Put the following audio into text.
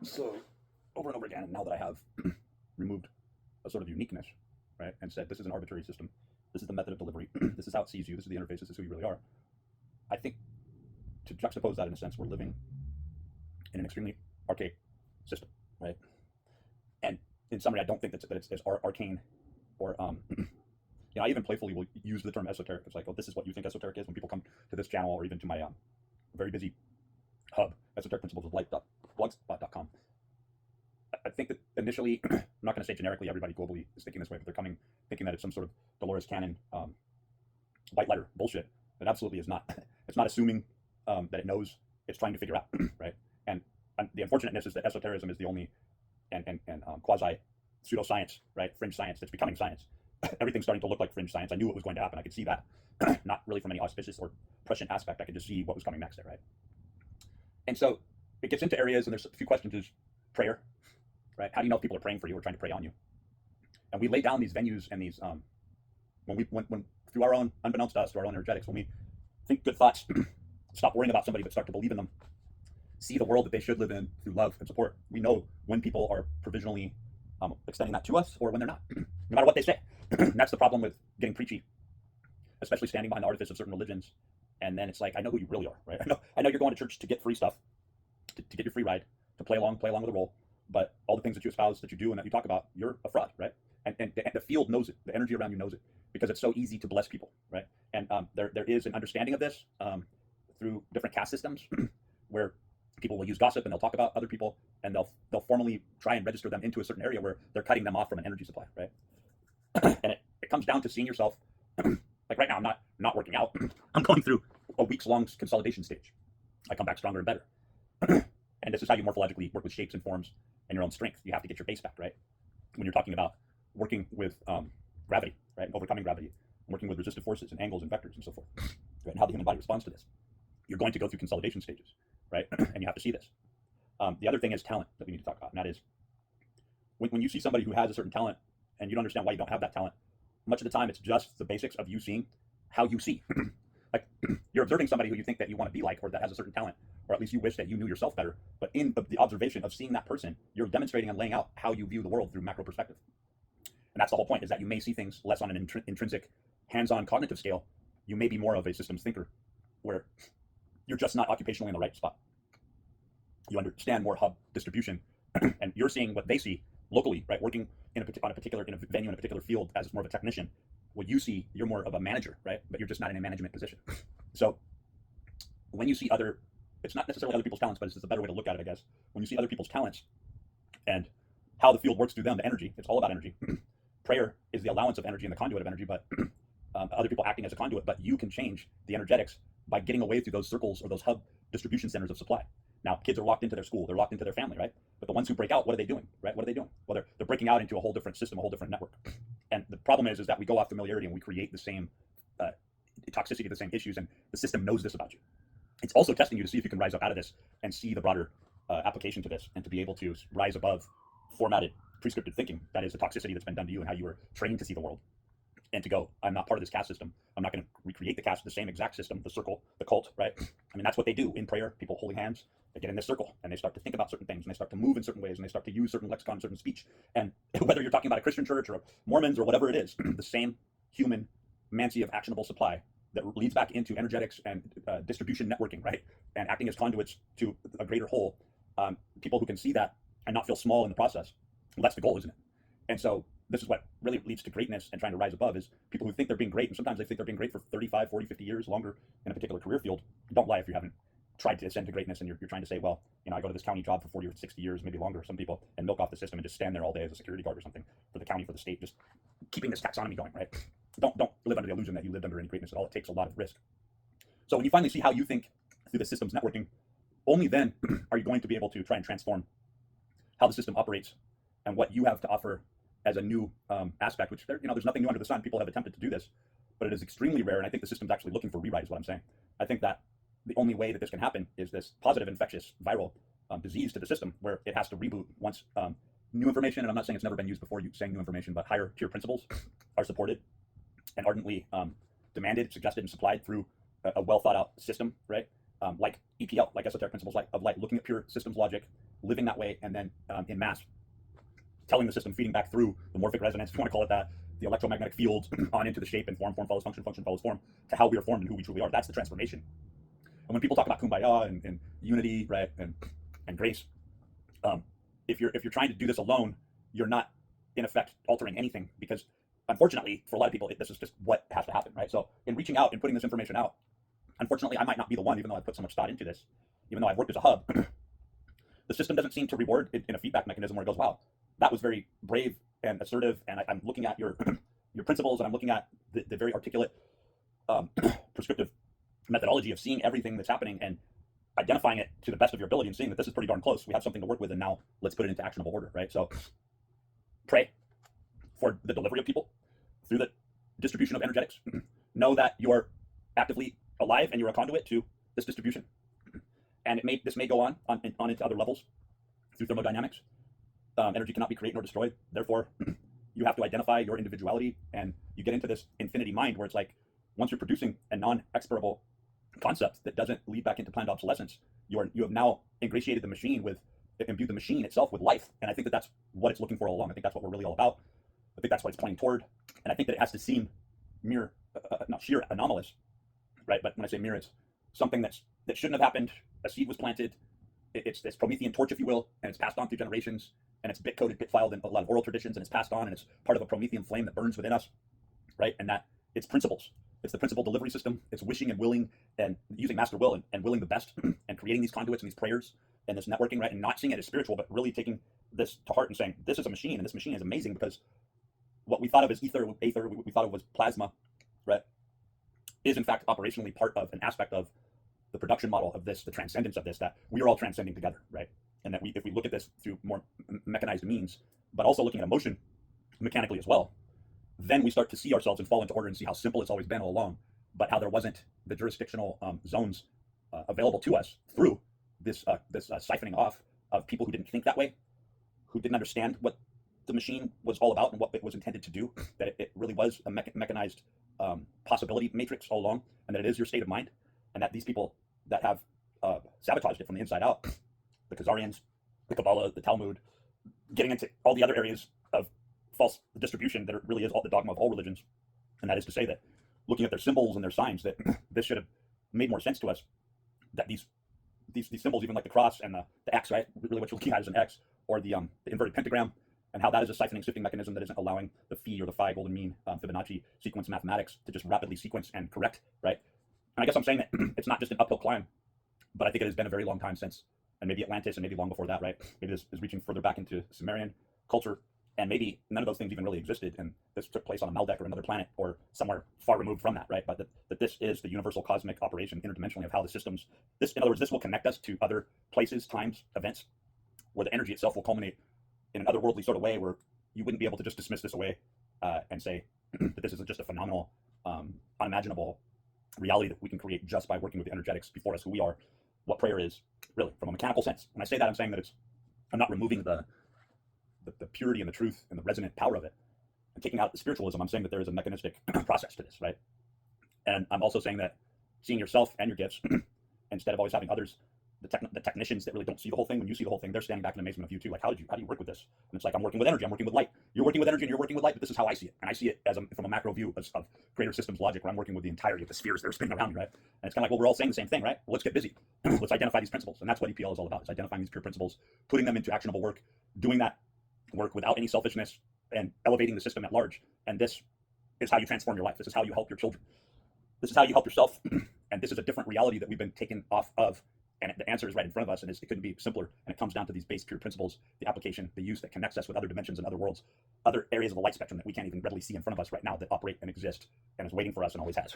So, over and over again, and now that I have removed a sort of uniqueness, right, and said this is an arbitrary system, this is the method of delivery, this is how it sees you, this is the interface, this is who you really are, I think to juxtapose that in a sense, we're living in an extremely archaic system, right? And in summary, I don't think that it's as arcane or I even playfully will use the term esoteric. It's like, oh, this is what you think esoteric is. When people come to this channel or even to my very busy hub, esoteric principles of light.blogspot.com, I think that initially, I'm not going to say generically everybody globally is thinking this way, but they're coming thinking that it's some sort of Dolores Cannon white lighter bullshit. It absolutely is not. It's not assuming that it knows. It's trying to figure out, right? And the unfortunateness is that esotericism is the only and quasi pseudoscience, right? Fringe science that's becoming science. Everything's starting to look like fringe science. I knew it was going to happen. I could see that, not really from any auspicious or prescient aspect. I could just see what was coming next there, right? And so it gets into areas, and there's a few questions: is prayer, right? How do you know if people are praying for you or trying to pray on you? And we lay down these venues and these when through our own, unbeknownst to us, through our own energetics, when we think good thoughts, stop worrying about somebody, but start to believe in them, see the world that they should live in through love and support. We know when people are provisionally extending that to us or when they're not, no matter what they say. And that's the problem with getting preachy, especially standing behind the artifice of certain religions. And then it's like, I know who you really are, right? I know you're going to church to get free stuff, to get your free ride, to play along with the role. But all the things that you espouse, that you do, and that you talk about, you're a fraud, right? And the field knows it. The energy around you knows it because it's so easy to bless people, right? And there is an understanding of this through different caste systems where people will use gossip and they'll talk about other people and they'll formally try and register them into a certain area where they're cutting them off from an energy supply, right? And it comes down to seeing yourself. Like right now, I'm not working out. I'm going through a week's long consolidation stage. I come back stronger and better. And this is how you morphologically work with shapes and forms and your own strength. You have to get your base back, right? When you're talking about working with gravity, right? Overcoming gravity, working with resistive forces and angles and vectors and so forth, right? And how the human body responds to this. You're going to go through consolidation stages, right? And you have to see this. The other thing is talent that we need to talk about, and that is when you see somebody who has a certain talent and you don't understand why you don't have that talent, much of the time it's just the basics of you seeing how you see. Like you're observing somebody who you think that you want to be like or that has a certain talent, or at least you wish that you knew yourself better. But in the observation of seeing that person, you're demonstrating and laying out how you view the world through macro perspective. And that's the whole point, is that you may see things less on an intrinsic, hands-on cognitive scale. You may be more of a systems thinker where you're just not occupationally in the right spot. You understand more hub distribution and you're seeing what they see locally, right? Working in a particular venue in a particular field as more of a technician. What you see, you're more of a manager, right? But you're just not in a management position. So when you see it's not necessarily other people's talents, but it's just a better way to look at it, I guess. When you see other people's talents and how the field works through them, the energy, it's all about energy. Prayer is the allowance of energy and the conduit of energy, but other people acting as a conduit, but you can change the energetics by getting away through those circles or those hub distribution centers of supply. Now, kids are locked into their school, they're locked into their family, right? But the ones who break out, what are they doing, right? What are they doing? Well, they're breaking out into a whole different system, a whole different network. And the problem is that we go off familiarity and we create the same toxicity, the same issues, and the system knows this about you. It's also testing you to see if you can rise up out of this and see the broader application to this and to be able to rise above formatted, prescriptive thinking. That is the toxicity that's been done to you and how you were trained to see the world. And to go, I'm not part of this caste system. I'm not going to recreate the caste, the same exact system, the circle, the cult, right? I mean, that's what they do in prayer. People holding hands, they get in this circle and they start to think about certain things and they start to move in certain ways and they start to use certain lexicon, certain speech. And whether you're talking about a Christian church or Mormons or whatever it is, the same human mancy of actionable supply that leads back into energetics and distribution networking, right? And acting as conduits to a greater whole. People who can see that and not feel small in the process. Well, that's the goal, isn't it? And so this is what really leads to greatness and trying to rise above is people who think they're being great. And sometimes they think they're being great for 35, 40, 50 years longer in a particular career field. Don't lie if you haven't tried to ascend to greatness and you're trying to say, well, I go to this county job for 40 or 60 years, maybe longer, some people, and milk off the system and just stand there all day as a security guard or something for the county, for the state, just keeping this taxonomy going, right? Don't live under the illusion that you lived under any greatness at all. It takes a lot of risk. So when you finally see how you think through the system's networking, only then are you going to be able to try and transform how the system operates and what you have to offer as a new aspect, which there's nothing new under the sun. People have attempted to do this, but it is extremely rare. And I think the system's actually looking for rewrite is what I'm saying. I think that the only way that this can happen is this positive, infectious, viral disease to the system where it has to reboot once new information, and I'm not saying it's never been used before you saying new information, but higher tier principles are supported and ardently demanded, suggested, and supplied through a well thought out system, right? Like EPL, like esoteric principles of light, looking at pure systems logic, living that way, and then in mass telling the system, feeding back through the morphic resonance, if you want to call it that, the electromagnetic fields on into the shape and form follows function, function follows form, to how we are formed and who we truly are. That's the transformation. And when people talk about kumbaya and unity, right, and grace, if you're trying to do this alone, you're not in effect altering anything, because unfortunately for a lot of people, this is just what has to happen, right? So in reaching out and putting this information out, unfortunately I might not be the one, even though I put so much thought into this, even though I've worked as a hub. The system doesn't seem to reward it in a feedback mechanism where it goes, wow, that was very brave and assertive, and I'm looking at your your principles, and I'm looking at the very articulate prescriptive methodology of seeing everything that's happening and identifying it to the best of your ability and seeing that this is pretty darn close. We have something to work with, and now let's put it into actionable order, right? So pray for the delivery of people through the distribution of energetics. Know that you're actively alive and you're a conduit to this distribution. And this may go on into other levels through thermodynamics. Energy cannot be created nor destroyed. Therefore, you have to identify your individuality, and you get into this infinity mind where it's like, once you're producing a non-expirable concept that doesn't lead back into planned obsolescence, you have now ingratiated the machine with, imbued the machine itself with life. And I think that that's what it's looking for all along. I think that's what we're really all about. I think that's what it's pointing toward. And I think that it has to seem mere, not sheer anomalous, right? But when I say mere, it's something that shouldn't have happened. A seed was planted. It's this Promethean torch, if you will, and it's passed on through generations, and it's bit coded, bit filed in a lot of oral traditions, and it's passed on, and it's part of a Promethean flame that burns within us, right? And that it's principles. It's the principle delivery system. It's wishing and willing and using master will and willing the best and creating these conduits and these prayers and this networking, right? And not seeing it as spiritual, but really taking this to heart and saying, this is a machine, and this machine is amazing, because what we thought of as ether, we thought of was plasma, right, is in fact operationally part of an aspect of the production model of this, the transcendence of this, that we are all transcending together, right? And that if we look at this through more mechanized means, but also looking at emotion mechanically as well, then we start to see ourselves and fall into order and see how simple it's always been all along, but how there wasn't the jurisdictional zones available to us through this siphoning off of people who didn't think that way, who didn't understand what the machine was all about and what it was intended to do, that it really was a mechanized possibility matrix all along, and that it is your state of mind, and that these people that have sabotaged it from the inside out, the Khazarians, the Kabbalah, the Talmud, getting into all the other areas of false distribution that really is all the dogma of all religions, and that is to say that looking at their symbols and their signs, that this should have made more sense to us, that these symbols, even like the cross and the X, right, really what you're looking at is an X, or the inverted pentagram, and how that is a siphoning shifting mechanism that isn't allowing the phi or the phi golden mean Fibonacci sequence mathematics to just rapidly sequence and correct, right? And I guess I'm saying that it's not just an uphill climb, but I think it has been a very long time since, and maybe Atlantis, and maybe long before that, right? Maybe this is reaching further back into Sumerian culture, and maybe none of those things even really existed, and this took place on a Maldek or another planet, or somewhere far removed from that, right? But that this is the universal cosmic operation interdimensionally of how the systems, in other words, this will connect us to other places, times, events, where the energy itself will culminate in an otherworldly sort of way, where you wouldn't be able to just dismiss this away and say that this is just a phenomenal, unimaginable reality that we can create just by working with the energetics before us, who we are, what prayer is, really, from a mechanical sense. When I say that, I'm saying that I'm not removing the purity and the truth and the resonant power of it and taking out the spiritualism. I'm saying that there is a mechanistic process to this, right? And I'm also saying that seeing yourself and your gifts instead of always having others, the technicians that really don't see the whole thing, when you see the whole thing, they're standing back in amazement of you too. Like, how do you work with this? And it's like, I'm working with energy, I'm working with light. You're working with energy and you're working with light, but this is how I see it. And I see it as from a macro view of greater systems logic, where I'm working with the entirety of the spheres that are spinning around me, right? And it's kind of like, well, we're all saying the same thing, right? Well, let's get busy. Let's identify these principles. And that's what EPL is all about, is identifying these pure principles, putting them into actionable work, doing that work without any selfishness, and elevating the system at large. And this is how you transform your life. This is how you help your children. This is how you help yourself. And this is a different reality that we've been taken off of. And the answer is right in front of us, and it couldn't be simpler. And it comes down to these base pure principles, the application, the use that connects us with other dimensions and other worlds, other areas of the light spectrum that we can't even readily see in front of us right now, that operate and exist and is waiting for us and always has.